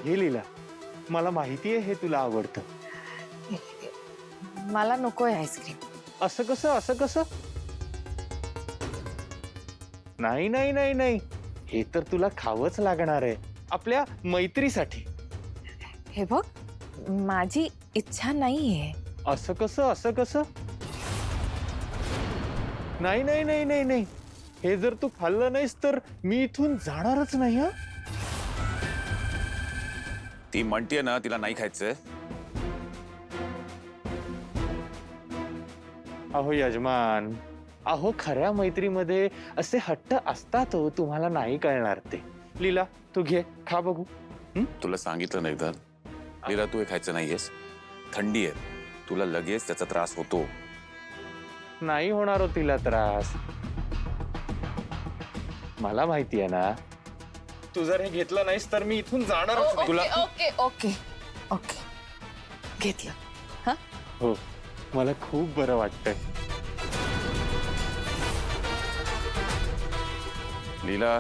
घे लीला, मला माहिती आहे हे तुला आवडतं. मला नकोय आईस्क्रीम. असं कसं, असं कसं? नाही नाही नाही नाही, हे तर तुला खावंच लागणार आहे आपल्या मैत्रीसाठी. हे बघ, माझी इच्छा नाहीये. असं कसं, असं कसं? नाही नाही नाही नाही नाही, हे जर तू खाल्लं नाहीस तर मी इथून जाणारच नाही. हा, ती म्हणतीये ना तिला नाही खायचंय. अहो यजमान, अहो खऱ्या मैत्रीमध्ये असे हट्ट असतात हो, तुम्हाला नाही कळणार ते. लीला तू घे, खा बघू. तुला सांगितलं नाही एकदा, लीला तू हे खायचं नाहीयेस. थंडी आहे, तुला लगेच त्याचा त्रास होतो. नाही होणार हो तिला त्रास, मला माहिती आहे ना. तू जर हे घेतलं नाहीस तर मी इथून जाणारच नाही. तुला ओके ओके ओके घेतलं. हो, मला खूप बरं वाटतंय. लीला,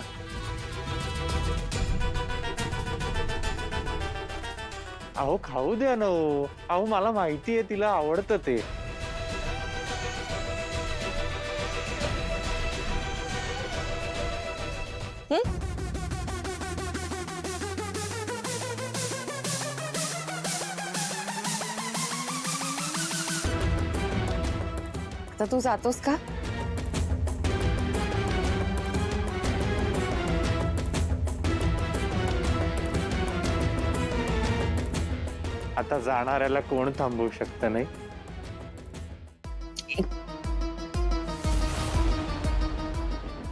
अहो खाऊ द्या ना हो. अहो मला माहिती आहे तिला आवडतं ते. तर तू जातोस का? आता जाणाऱ्याला कोण थांबवू शकतं नाही.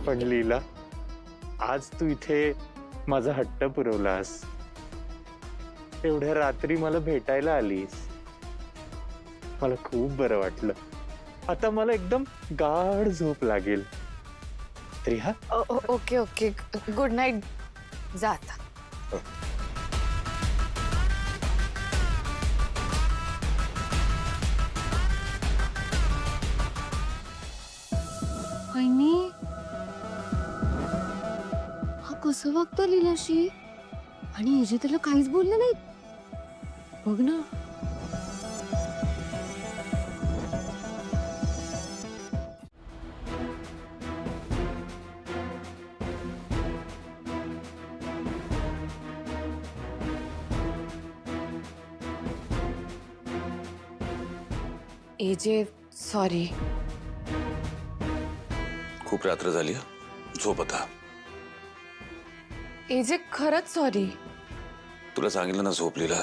पण लीला, आज तू इथे माझा हट्ट पुरवलास, एवढ्या रात्री मला भेटायला आलीस, मला खूप बरं वाटलं. आता मला एकदम गाढ झोप लागेल. तरी हा, ओके ओके, गुड नाईट. जा आता. वहिनी, हा कसं वागतो लीलाशी? आणि हिचे त्याला काहीच बोललं नाही. बघ ना. AJ sorry. खूप रात्र झाली हं. झोप आता. एजे खरंच सॉरी. तुला सांगितलं ना झोप लीला.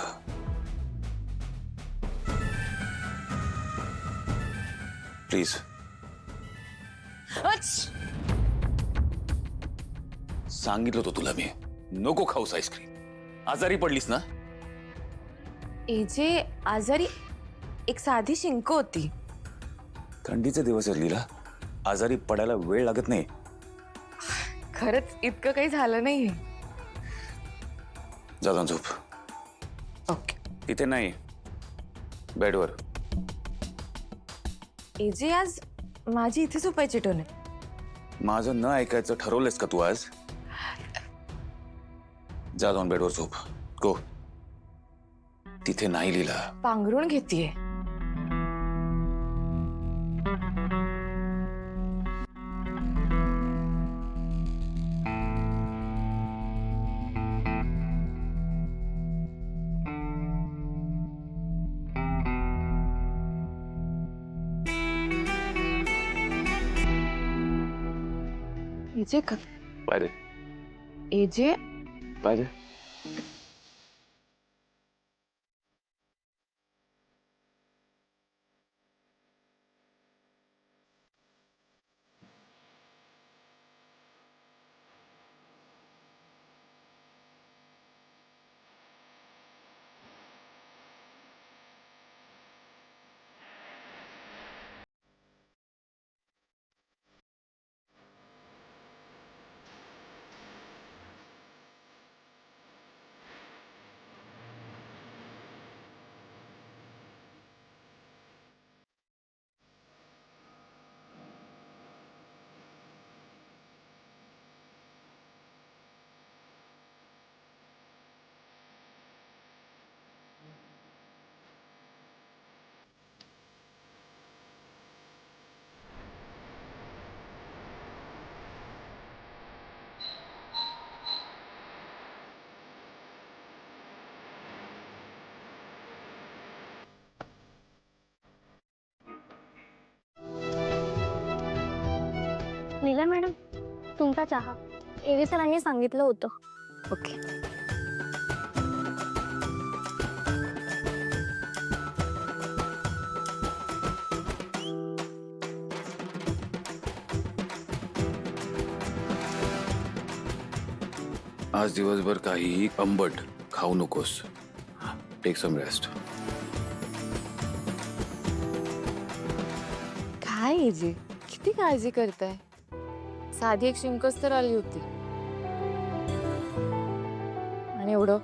प्लीज. सांगितलं होतं तुला मी, नको खाऊस आईस्क्रीम. आजारी पडलीस ना. एजे आजारी एक साधी शिंक होती. थंडीचे दिवस आहेत लीला, आजारी पडायला वेळ लागत नाही. खरंच इतकं काही झालं नाहीये. जा जाऊन झोप. ओके. तिथे नाही, बेडवर. एजे आज माझी इथे झोपायची टोन आहे. माझं न ऐकायचं ठरवलंयस का तू आज? जा जाऊन बेडवर झोप. गो. तिथे नाही लीला. पांघरूण घेतीये. एजे पाहिजे एजे पाहिजे. लीला मॅडम तुमचा चहा एवी सरांनी सांगितलं होतं. ओके. आज दिवसभर काहीही आंबट खाऊ नकोस. Take some rest. काय एजी किती काळजी करताय. साधी एक शिंकच तर आली होती आणि एवढं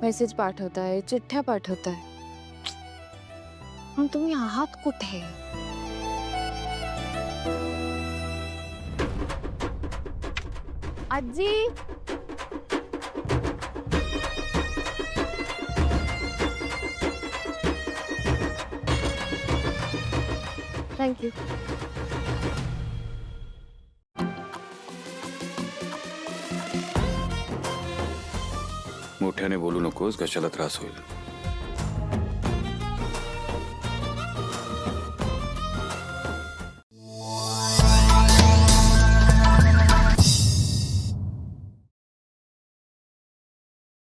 मेसेज पाठवताय, चिठ्ठ्या पाठवताय. पण तुम्ही आहात कुठे? आजी. थँक्यू. मोठ्याने बोलू नकोस, कशाला त्रास होईल.